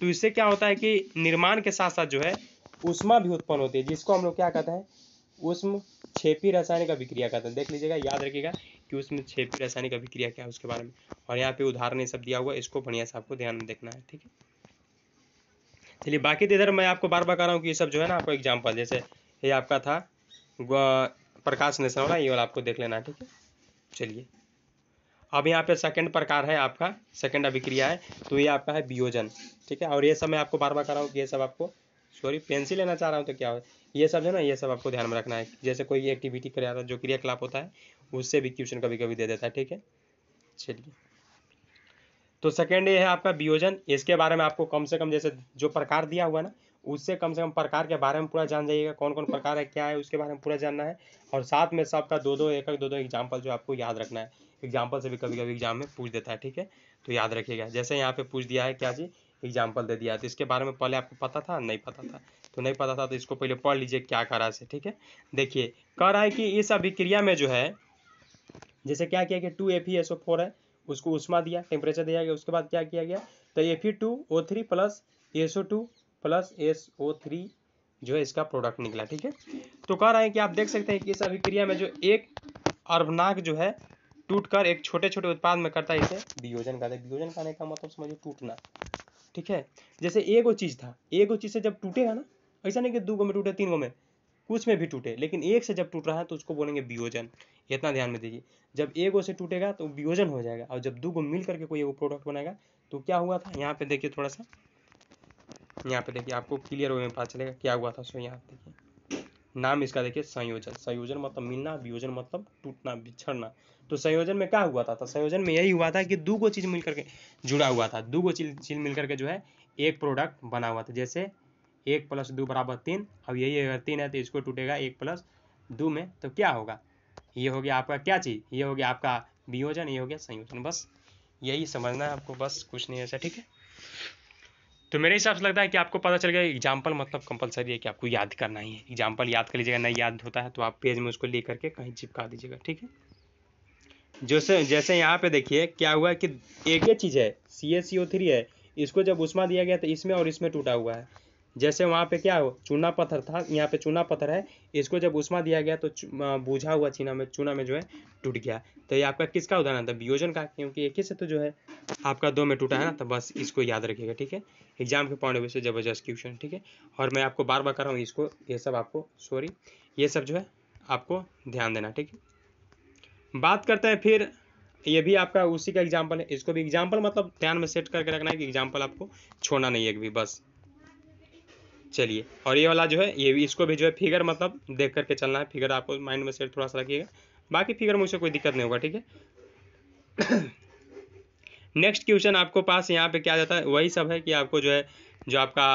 [SPEAKER 1] तो इससे क्या होता है कि निर्माण के साथ साथ जो है ऊष्मा भी उत्पन्न होती है, जिसको हम लोग क्या कहते हैं, ऊष्म क्षेपी रासायनिक अभिक्रिया कहते हैं। देख लीजिएगा, याद रखिएगा कि ऊष्म क्षेपी रासायनिक अभिक्रिया क्या है उसके बारे में, और यहाँ पे उदाहरण ये सब दिया हुआ है, इसको बढ़िया से आपको ध्यान में देखना है, ठीक है। चलिए बाकी तो इधर मैं आपको बार बार कह रहा हूँ कि ये सब जो है ना आपको एग्जाम्पल, जैसे ये आपका था प्रकाश नेशन वाला, ये वाला आपको देख लेना है, ठीक है। चलिए अब यहाँ पे सेकंड प्रकार है आपका, सेकंड अभिक्रिया है, तो ये आपका है वियोजन, ठीक है। और ये सब मैं आपको बार बार कर रहा हूँ कि ये सब आपको, सॉरी पेंसिल लेना चाह रहा हूँ तो क्या हो, ये सब है ना, ये सब आपको ध्यान में रखना है। जैसे कोई एक्टिविटी कर रहा था, जो क्रियाकलाप होता है उससे भी क्वेश्चन कभी कभी दे देता है, ठीक है। चलिए तो सेकेंड ये है आपका वियोजन। इसके बारे में आपको कम से कम जैसे जो प्रकार दिया हुआ है ना, उससे कम से कम प्रकार के बारे में पूरा जान जाइएगा, कौन कौन प्रकार है क्या है उसके बारे में पूरा जानना है। और साथ में सबका दो दो एग्जाम्पल जो आपको याद रखना है, एग्जाम्पल से भी कभी कभी एग्जाम में पूछ देता है, ठीक है। तो याद रखिएगा, जैसे यहाँ पे पूछ दिया है क्या जी, एग्जाम्पल दे दिया है, तो इसके बारे में पहले आपको पता था नहीं पता था, तो नहीं पता था तो इसको पहले पढ़ लीजिए क्या कह रहा है, ठीक है। देखिए कह रहा है कि इस अभिक्रिया में जो है जैसे क्या किया कि 2Fe है, उसको ऊष्मा दिया, टेम्परेचर दिया गया, उसके बाद क्या किया गया, तो Fe2O3 plus SO2 plus SO3 जो है इसका प्रोडक्ट निकला, ठीक है। तो कह रहे हैं कि आप देख सकते हैं कि इस अभिक्रिया में जो एक अर्धनाग जो है टूटकर एक छोटे छोटे उत्पाद में करता है, इसे वियोजन कहते हैं। वियोजन कहने का मतलब समझिए टूटना, ठीक है। जैसे एगो चीज था, एगो चीज से जब टूटेगा ना, ऐसा नहीं कि 2 गो में टूटे 3 गो में, कुछ में भी टूटे, लेकिन एक से जब टूट रहा है तो उसको बोलेंगे वियोजन। इतना ध्यान में दीजिए, जब एगो से टूटेगा तो वियोजन हो जाएगा, और जब 2 गो मिल करके कोई एगो प्रोडक्ट बनाएगा तो क्या हुआ था, यहाँ पे देखिए थोड़ा सा, यहाँ पे देखिए आपको क्लियर वे में पता चलेगा क्या हुआ था। सो यहाँ देखिए नाम इसका देखिए संयोजन। संयोजन मतलब मिलना, वियोजन मतलब टूटना, बिछड़ना। तो संयोजन में क्या हुआ था? तो संयोजन में यही हुआ था कि दो गो चीज मिलकर के जुड़ा हुआ था, दो गो चीज मिलकर के जो है एक प्रोडक्ट बना हुआ था। जैसे 1 + 2 = 3। अब यही अगर 3 है तो इसको टूटेगा 1 + 2 में, तो क्या होगा? ये हो गया आपका क्या चीज? ये हो गया आपका वियोजन, ये हो गया संयोजन। बस यही समझना है आपको, बस कुछ नहीं ऐसा, ठीक है। तो मेरे हिसाब से लगता है कि आपको पता चल गया एग्जाम्पल मतलब कंपलसरी है कि आपको याद करना ही है। एग्जाम्पल याद कर लीजिएगा, नहीं याद होता है तो आप पेज में उसको लिख करके कहीं चिपका दीजिएगा, ठीक है। जैसे यहाँ पे देखिए क्या हुआ कि एक ही चीज़ है, CaCO3 है, इसको जब उष्मा दिया गया तो इसमें और इसमें टूटा हुआ है। जैसे वहाँ पे क्या हो, चूना पत्थर था, यहाँ पे चूना पत्थर है, इसको जब उष्मा दिया गया तो बुझा हुआ चूना में जो है टूट गया। तो ये आपका किसका उदाहरण था? वियोजन का, क्योंकि एक ही से तो जो है आपका 2 में टूटा है ना। तो बस इसको याद रखिएगा, ठीक है। एग्जाम के पॉइंट ऑफ व्यू से जबरदस्त क्वेश्चन, ठीक है। और मैं आपको बार बार कर रहा हूँ इसको, ये सब आपको ये सब जो है आपको ध्यान देना, ठीक है। बात करते हैं फिर, ये भी आपका उसी का एग्जाम्पल है। इसको भी एग्जाम्पल मतलब ध्यान में सेट करके रखना है कि एग्जाम्पल आपको छोड़ना नहीं है भी, बस चलिए। और ये वाला जो है ये इसको भी जो है फिगर मतलब देख करके चलना है। फिगर आपको माइंड में सेट थोड़ा सा रखिएगा, बाकी फिगर मुझसे कोई दिक्कत नहीं होगा, ठीक है। नेक्स्ट क्वेश्चन आपको पास यहाँ पे क्या जाता है, वही सब है कि आपको जो है जो आपका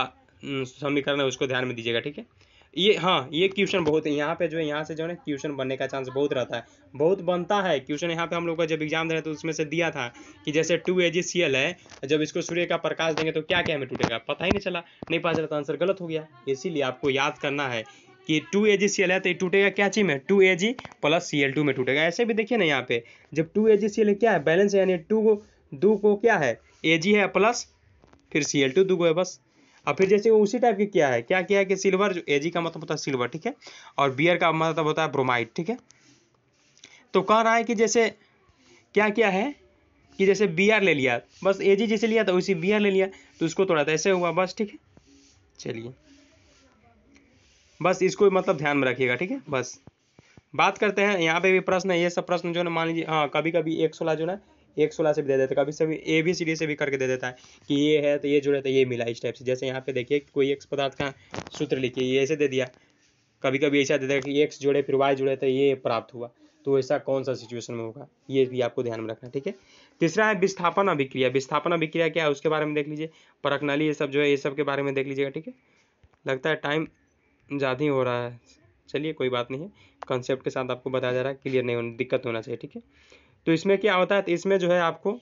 [SPEAKER 1] समीकरण है उसको ध्यान में दीजिएगा, ठीक है। ये हाँ, ये क्वेश्चन बहुत है यहाँ पे जो है, यहाँ से जो है क्वेश्चन बनने का चांस बहुत रहता है, बहुत बनता है क्वेश्चन। यहाँ पे हम लोग का जब एग्जाम दे रहे तो उसमें से दिया था कि जैसे 2AgCl है, जब इसको सूर्य का प्रकाश देंगे तो क्या क्या में टूटेगा, पता ही नहीं चला, नहीं पता चला तो आंसर गलत हो गया। इसीलिए आपको याद करना है कि 2AgCl है तो ये टूटेगा क्या चीज में? 2Ag + Cl2 में टूटेगा। ऐसे भी देखिए ना यहाँ पे जब 2AgCl क्या है, बैलेंस है, यानी 2 को क्या है, Ag है प्लस फिर Cl2 2 है बस। अब फिर जैसे उसी टाइप की क्या है, क्या है कि सिल्वर, जो Ag का मतलब होता है सिल्वर, ठीक है, और बियर का मतलब होता है ब्रोमाइड, ठीक है। तो कह रहा है कि जैसे क्या है कि जैसे Br ले लिया, बस Ag जैसे लिया तो उसी Br ले लिया तो उसको तोड़ा था, ऐसे हुआ बस, ठीक है। चलिए बस इसको मतलब ध्यान में रखिएगा, ठीक है। बस बात करते हैं यहाँ पे भी प्रश्न है, ये सब प्रश्न जो ना मान लीजिए, हाँ कभी कभी 116 जो ना 116 से भी दे देता है, कभी सभी ABCD से भी करके दे देता है कि ये है तो ये जुड़े तो ये मिला, इस टाइप से। जैसे यहाँ पे देखिए कोई एक पदार्थ का सूत्र लिखिए, ये ऐसे दे दिया, कभी कभी ऐसा दे देगा कि X जोड़े फिर Y जोड़े तो ये प्राप्त हुआ, तो ऐसा कौन सा सिचुएशन में होगा, ये भी आपको ध्यान में रखना, ठीक है। तीसरा है विस्थापन अभिक्रिया। विस्थापन अभिक्रिया क्या है उसके बारे में देख लीजिए, परख नली ये सब जो है ये सब के बारे में देख लीजिएगा, ठीक है। लगता है टाइम ज़्यादा ही हो रहा है, चलिए कोई बात नहीं है, कॉन्सेप्ट के साथ आपको बताया जा रहा है, क्लियर नहीं होना, दिक्कत होना चाहिए, ठीक है। तो इसमें क्या होता है, तो इसमें जो है आपको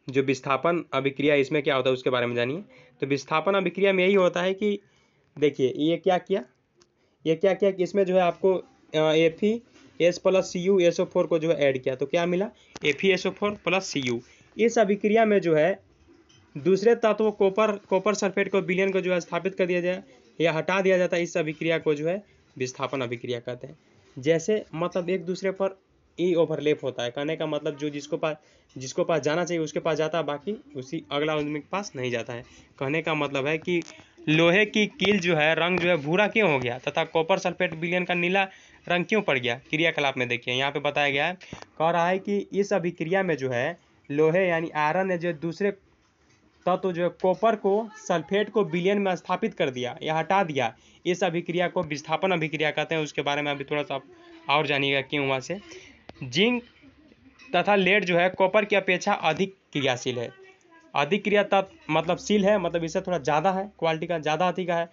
[SPEAKER 1] जो विस्थापन अभिक्रिया इसमें क्या होता है उसके बारे में जानिए। तो विस्थापन अभिक्रिया में यही होता है कि देखिए ये क्या किया कि इसमें जो है आपको FeS + CuSO4 को जो है ऐड किया, तो क्या मिला, FeSO4 + Cu। इस अभिक्रिया में जो है दूसरे तत्व कॉपर सल्फेट को विलयन को जो है स्थापित कर दिया जाए या हटा दिया जाता है, इस अभिक्रिया को जो है विस्थापन अभिक्रिया कहते हैं। जैसे मतलब एक दूसरे पर ओवरलैप होता है, कहने का मतलब जो जिसको पास जाना चाहिए उसके पास जाता है, बाकी उसी अगला उनके पास नहीं जाता है। कहने का मतलब है कि लोहे की कील जो है रंग जो है भूरा क्यों हो गया, तथा कॉपर सल्फेट विलयन का नीला रंग क्यों पड़ गया। क्रियाकलाप में देखिए यहाँ पे बताया गया है, कह रहा है कि इस अभिक्रिया में जो है लोहे यानी आयरन ने जो दूसरे तत्व जो है कॉपर को सल्फेट को विलयन में स्थापित कर दिया या हटा दिया, इस अभिक्रिया को विस्थापन अभिक्रिया कहते हैं। उसके बारे में अभी थोड़ा सा और जानिएगा क्यों वहाँ से। जिंक तथा लेड जो है कॉपर की अपेक्षा अधिक क्रियाशील है, अधिक क्रिया तत्व मतलब शील है, मतलब इससे थोड़ा ज़्यादा है, क्वालिटी का ज़्यादा अधिक है,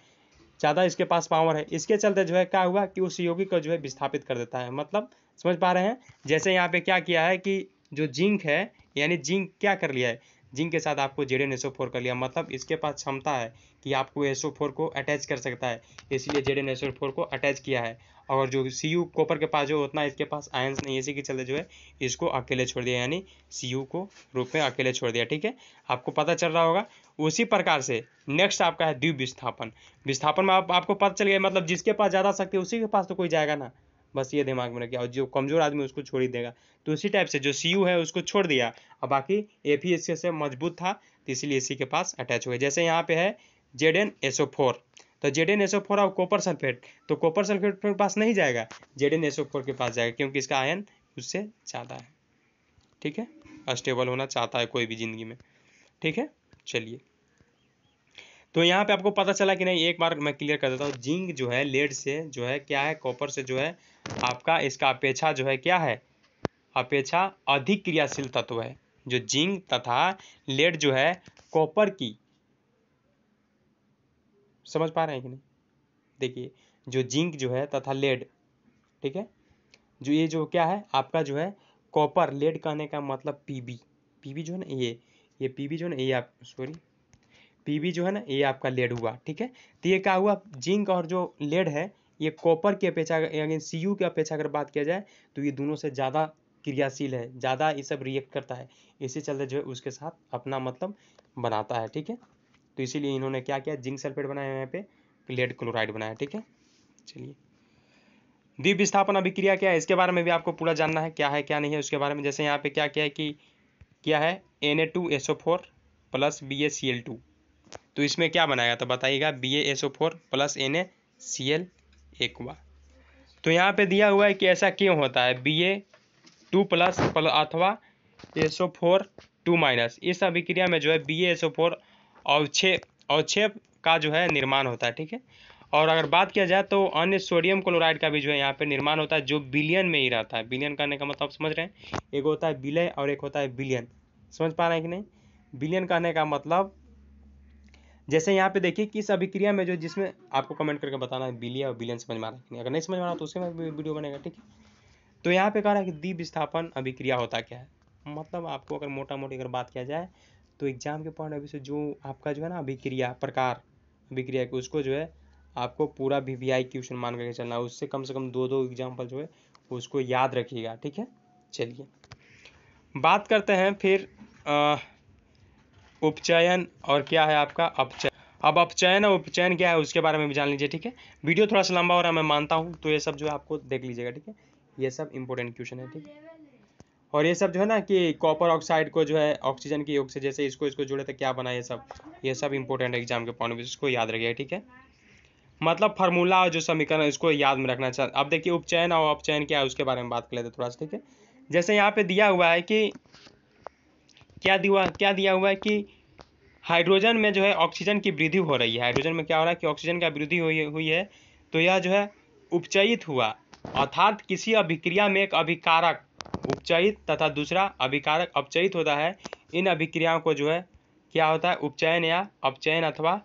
[SPEAKER 1] ज़्यादा इसके पास पावर है। इसके चलते जो है क्या हुआ कि उस यौगिक को जो है विस्थापित कर देता है, मतलब समझ पा रहे हैं। जैसे यहाँ पे क्या किया है कि जो जिंक है, यानी जिंक क्या कर लिया है, जिंक के साथ आपको ZnSO4 कर लिया, मतलब इसके पास क्षमता है कि आपको SO4 को अटैच कर सकता है, इसलिए ZnSO4 को अटैच किया है। और जो Cu कॉपर के पास जो उतना इसके पास आयंस नहीं, इसी के चलते जो है इसको अकेले छोड़ दिया, यानी Cu को रूप में अकेले छोड़ दिया, ठीक है। आपको पता चल रहा होगा। उसी प्रकार से नेक्स्ट आपका है द्विविस्थापन। विस्थापन में आपको पता चल गया, मतलब जिसके पास ज़्यादा शक्ति है उसी के पास तो कोई जाएगा ना, बस ये दिमाग में रखिए, और जो कमजोर आदमी उसको छोड़ ही देगा। तो उसी टाइप से जो Cu है उसको छोड़ दिया, और बाकी Fe इसके से मजबूत था तो इसीलिए इसी के पास अटैच हो गया। जैसे यहाँ पे है ZnSO4, तो ZnSO4 और कॉपर सल्फेट, तो कॉपर सल्फेट के पास नहीं जाएगा, ZnSO4 के पास जाएगा, क्योंकि इसका आयन उससे ज़्यादा है, ठीक है। अस्टेबल होना चाहता है कोई भी जिंदगी में, ठीक है। चलिए तो यहाँ पे आपको पता चला कि नहीं, एक बार मैं क्लियर कर देता हूँ। जिंक जो है लेड से जो है क्या है, कॉपर से जो है आपका इसका अपेक्षा जो है क्या है, अपेक्षा अधिक क्रियाशील तत्व है। जो जिंक तथा लेड जो है कॉपर की, समझ पा रहे हैं कि नहीं? देखिए जो जिंक जो है तथा लेड, ठीक है, जो ये जो क्या है आपका जो है कॉपर, लेड कहने का मतलब पीबी, पीबी जो है ना ये पीबी जो है ना, ये आप सॉरी पीबी जो है ना ये आपका लेड हुआ, ठीक है। तो ये क्या हुआ, जिंक और जो लेड है ये कॉपर की अपेक्षा, यानी सीयू की अपेक्षा अगर बात किया जाए तो ये दोनों से ज़्यादा क्रियाशील है, ज़्यादा ये सब रिएक्ट करता है, इसी चलते जो है उसके साथ अपना मतलब बनाता है, ठीक है। तो इसीलिए इन्होंने क्या किया, जिंक सल्फेट बनाया, यहाँ पे लेड क्लोराइड बनाया, ठीक है। चलिए द्विविस्थापन अभिक्रिया क्या है, इसके बारे में भी आपको पूरा जानना है, क्या है क्या नहीं है उसके बारे में। जैसे यहाँ पे क्या क्या है कि क्या है Na2SO4 प्लस BaCl2, तो इसमें क्या बनाएगा तो बताइएगा, BaSO4 प्लस NaCl एक हुआ। तो यहाँ पे दिया हुआ है कि ऐसा क्यों होता है, Ba2 प्लस अथवा SO4 2 माइनस, इस अभिक्रिया में जो है BaSO4 अवक्षेप का जो है निर्माण होता है, ठीक है। और अगर बात किया जाए तो अन्य सोडियम क्लोराइड का भी जो है यहाँ पे निर्माण होता है, जो विलयन में ही रहता है। विलयन करने का मतलब समझ रहे हैं, एक होता है विलय और एक होता है विलयन, समझ पा रहे हैं कि नहीं? विलयन करने का मतलब जैसे यहाँ पे देखिए किस अभिक्रिया में जो, जिसमें आपको कमेंट करके बताना है विलय और विलयन समझ में आ रहा है कि नहीं, अगर नहीं समझ में आ रहा तो उसके में वीडियो बनेगा, ठीक है। तो यहाँ पे कह रहा है कि द्विविस्थापन अभिक्रिया होता क्या है, मतलब आपको अगर मोटा मोटी अगर बात किया जाए तो एग्जाम के पॉइंट ऑफ व्यू से जो आपका जो है ना अभिक्रिया प्रकार, अभिक्रिया के उसको जो है आपको पूरा VVI क्वेश्चन मान करके चलना है, उससे कम से कम दो एग्जाम्पल जो है उसको याद रखिएगा, ठीक है। चलिए बात करते हैं फिर उपचयन और क्या है आपका अपचयन। अब अपचयन और उपचयन क्या है उसके बारे में भी जान लीजिए, ठीक है। वीडियो थोड़ा सा लंबा हो रहा है मैं मानता हूँ, तो ये सब जो है आपको देख लीजिएगा, ठीक है। ये सब इंपॉर्टेंट क्वेश्चन है, ठीक है। और ये सब जो है ना कि कॉपर ऑक्साइड को जो है ऑक्सीजन के योग से जैसे इसको जोड़े तो क्या बना, ये सब इंपॉर्टेंट एग्जाम के पॉइंट ऑफ व्यू से इसको याद रखिएगा, ठीक है। मतलब फार्मूला और जो समीकरण है इसको याद में रखना चाहिए। अब देखिए उपचयन और अपचयन क्या है उसके बारे में बात कर लेते थोड़ा सा, ठीक है। जैसे यहाँ पे दिया हुआ है कि क्या दिया हुआ है कि हाइड्रोजन में जो है ऑक्सीजन की वृद्धि हो रही है, हाइड्रोजन में क्या हो रहा है कि ऑक्सीजन का वृद्धि हुई है, तो यह जो है उपचयित हुआ, अर्थात किसी अभिक्रिया में एक अभिकारक उपचयित तथा दूसरा अभिकारक अपचयित होता है। इन अभिक्रियाओं को जो है क्या होता है, उपचयन या अपचयन अथवा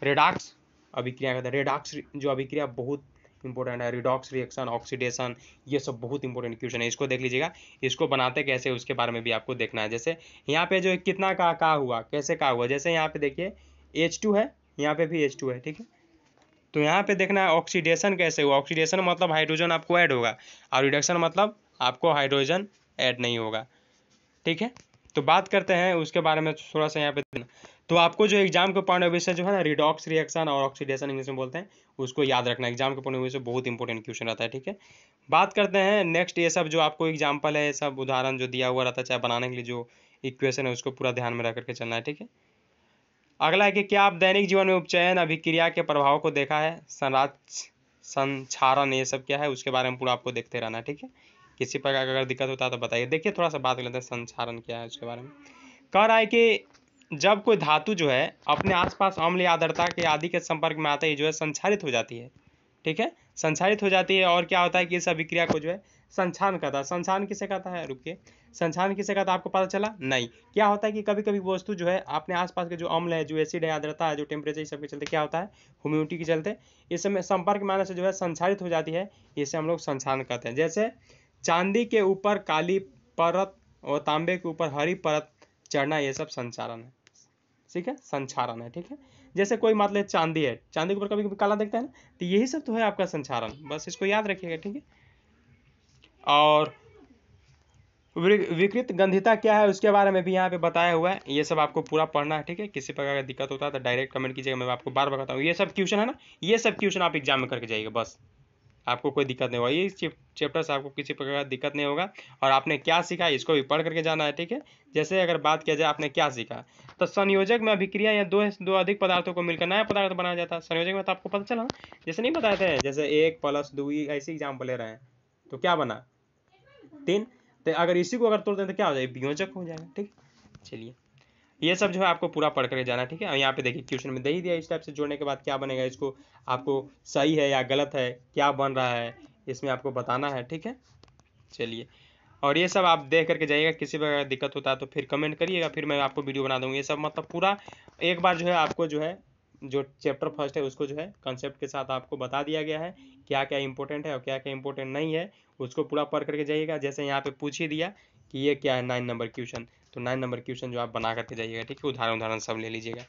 [SPEAKER 1] रेडॉक्स अभिक्रिया कहते हैं। रेडॉक्स जो अभिक्रिया बहुत इंपॉर्टेंट है, रिडॉक्स रिएक्शन, ऑक्सीडेशन, ये सब बहुत इंपॉर्टेंट क्वेश्चन है, इसको देख लीजिएगा। इसको बनाते कैसे उसके बारे में भी आपको देखना है। जैसे यहाँ पे जो कितना का हुआ, कैसे का हुआ, जैसे यहाँ पे देखिए H2 है, यहाँ पे भी H2 है, ठीक है। तो यहाँ पे देखना है ऑक्सीडेशन कैसे हुआ, ऑक्सीडेशन मतलब हाइड्रोजन आपको ऐड होगा, और रिडक्शन मतलब आपको हाइड्रोजन ऐड नहीं होगा, ठीक है। तो बात करते हैं उसके बारे में थोड़ा सा यहाँ पे। तो आपको जो एग्जाम के पॉइंट ऑफ व्यू से जो है ना रिडॉक्स रिएक्शन और ऑक्सीडेशन इंग्लिश में बोलते हैं, उसको याद रखना, एग्जाम के पॉइंट ऑफ व्यू से बहुत इंपॉर्टेंट क्वेश्चन रहता है, ठीक है। बात करते हैं नेक्स्ट, ये सब जो आपको एग्जाम्पल है, ये सब उदाहरण जो दिया हुआ रहता है चाहे बनाने के लिए जो इक्वेशन है उसको पूरा ध्यान में रख करके चलना है, ठीक है। अगला है कि क्या आप दैनिक जीवन में उपचयन अभिक्रिया के प्रभाव को देखा है, संक्षारण ये सब क्या है उसके बारे में पूरा आपको देखते रहना है, ठीक है। किसी प्रकार का अगर दिक्कत होता है तो बताइए। देखिए थोड़ा सा बात कर लेते हैं संक्षारण क्या है उसके बारे में। कह रहा है कि जब कोई धातु जो है अपने आसपास अम्ल या आर्द्रता के आदि के संपर्क में आते ही जो है संक्षारित हो जाती है, ठीक है, संक्षारित हो जाती है। और क्या होता है कि इस अभिक्रिया को जो है संक्षारण कहता है। संक्षारण किसे कहता है, रुकिए, संक्षारण किसे कहता है आपको पता चला नहीं। क्या होता है कि कभी कभी वस्तु जो है अपने आसपास के जो अम्ल है, जो एसिड है, आर्द्रता है, जो टेम्परेचर, इस सब के चलते क्या होता है, ह्यूमिडिटी के चलते इस समय संपर्क में आने से जो है संक्षारित हो जाती है, इसे हम लोग संक्षारण कहते हैं। जैसे चांदी के ऊपर काली परत और तांबे के ऊपर हरी परत चढ़ना, ये सब संक्षारण है, ठीक है, संक्षारण है, ठीक है। जैसे कोई मान ले चांदी है, चांदी के ऊपर कभी कभी काला दिखता है ना, तो यही सब तो है आपका संक्षारण, बस इसको याद रखिएगा, ठीक है। और विकृत गंधिता क्या है उसके बारे में भी यहाँ पे बताया हुआ है, ये सब आपको पूरा पढ़ना है, ठीक है। किसी प्रकार का दिक्कत होता है तो डायरेक्ट कमेंट कीजिएगा, मैं आपको बार बार बताऊँ, ये सब क्वेश्चन है ना, ये सब क्वेश्चन आप एग्जाम में करके जाइएगा, बस आपको कोई दिक्कत नहीं होगा, ये चैप्टर से आपको किसी प्रकार का दिक्कत नहीं होगा। और आपने क्या सीखा इसको भी पढ़ करके जाना है, ठीक है। जैसे अगर बात किया जाए आपने क्या सीखा, तो संयोजक में अभिक्रिया या दो अधिक पदार्थों को मिलकर नया पदार्थ बनाया जाता है। संयोजक में तो आपको पता चला ना, जैसे नहीं बताए थे, जैसे 1+2 ऐसे एग्जाम्पल ले रहे हैं तो क्या बना 3, तो अगर इसी को अगर तोड़ दें तो क्या हो जाएगा, वियोजक हो जाएगा, ठीक। चलिए ये सब जो है आपको पूरा पढ़ करके जाना है, ठीक है। और यहाँ पे देखिए क्वेश्चन में दे ही दिया, इस टाइप से जोड़ने के बाद क्या बनेगा, इसको आपको सही है या गलत है, क्या बन रहा है, इसमें आपको बताना है, ठीक है। चलिए, और ये सब आप देख करके जाइएगा, किसी भी अगर दिक्कत होता है तो फिर कमेंट करिएगा, फिर मैं आपको वीडियो बना दूँगा। ये सब मतलब पूरा एक बार जो है आपको जो है जो चैप्टर फर्स्ट है उसको जो है कंसेप्ट के साथ आपको बता दिया गया है, क्या क्या इंपॉर्टेंट है और क्या क्या इंपॉर्टेंट नहीं है, उसको पूरा पढ़ करके जाइएगा। जैसे यहाँ पे पूछ ही दिया कि ये क्या है 9 नंबर क्वेश्चन, तो 9 नंबर क्वेश्चन जो आप बना करके जाइएगा, ठीक है। उदाहरण सब ले लीजिएगा,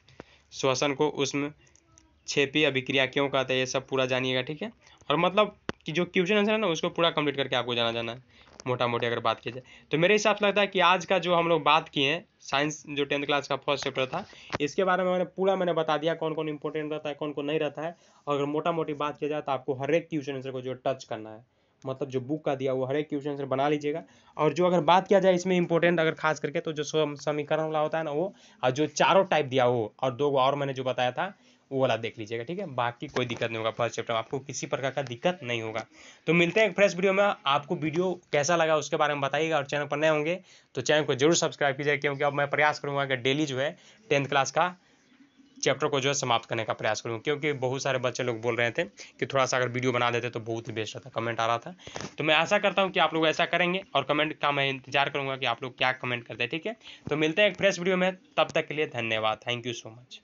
[SPEAKER 1] श्वसन को उसमें क्षेपी अभिक्रिया क्यों कहते हैं, ये सब पूरा जानिएगा, ठीक है। और मतलब कि जो क्वेश्चन आंसर है ना उसको पूरा कंप्लीट करके आपको जाना है, मोटा मोटी अगर बात की जाए तो। मेरे हिसाब से लगता है कि आज का जो हम लोग बात किए हैं, साइंस जो 10th क्लास का फर्स्ट चैप्टर था, इसके बारे में मैंने बता दिया कौन कौन इंपॉर्टेंट रहता है, कौन कौन नहीं रहता है। और अगर मोटा मोटी बात किया जाए तो आपको हर एक क्वेश्चन आंसर को जो टच करना है, मतलब जो बुक का दिया वो हर एक क्वेश्चन आंसर बना लीजिएगा। और जो अगर बात किया जाए इसमें इंपॉर्टेंट अगर खास करके तो जो समीकरण वाला होता है ना वो, और जो चारों टाइप दिया वो, और 2 और मैंने जो बताया था वो वाला देख लीजिएगा, ठीक है। बाकी कोई दिक्कत नहीं होगा, फर्स्ट चैप्टर में आपको किसी प्रकार का दिक्कत नहीं होगा। तो मिलते हैं एक फ्रेश वीडियो में। आपको वीडियो कैसा लगा उसके बारे में बताइएगा, और चैनल पर नए होंगे तो चैनल को जरूर सब्सक्राइब कीजिए, क्योंकि अब मैं प्रयास करूंगा कि डेली जो है 10th क्लास का चैप्टर को जो है समाप्त करने का प्रयास करूँ, क्योंकि बहुत सारे बच्चे लोग बोल रहे थे कि थोड़ा सा अगर वीडियो बना देते तो बहुत ही बेस्ट रहता, कमेंट आ रहा था। तो मैं आशा करता हूँ कि आप लोग ऐसा करेंगे, और कमेंट का मैं इंतजार करूँगा कि आप लोग क्या कमेंट करते हैं, ठीक है। तो मिलते हैं एक फ्रेश वीडियो में, तब तक के लिए धन्यवाद, थैंक यू सो मच।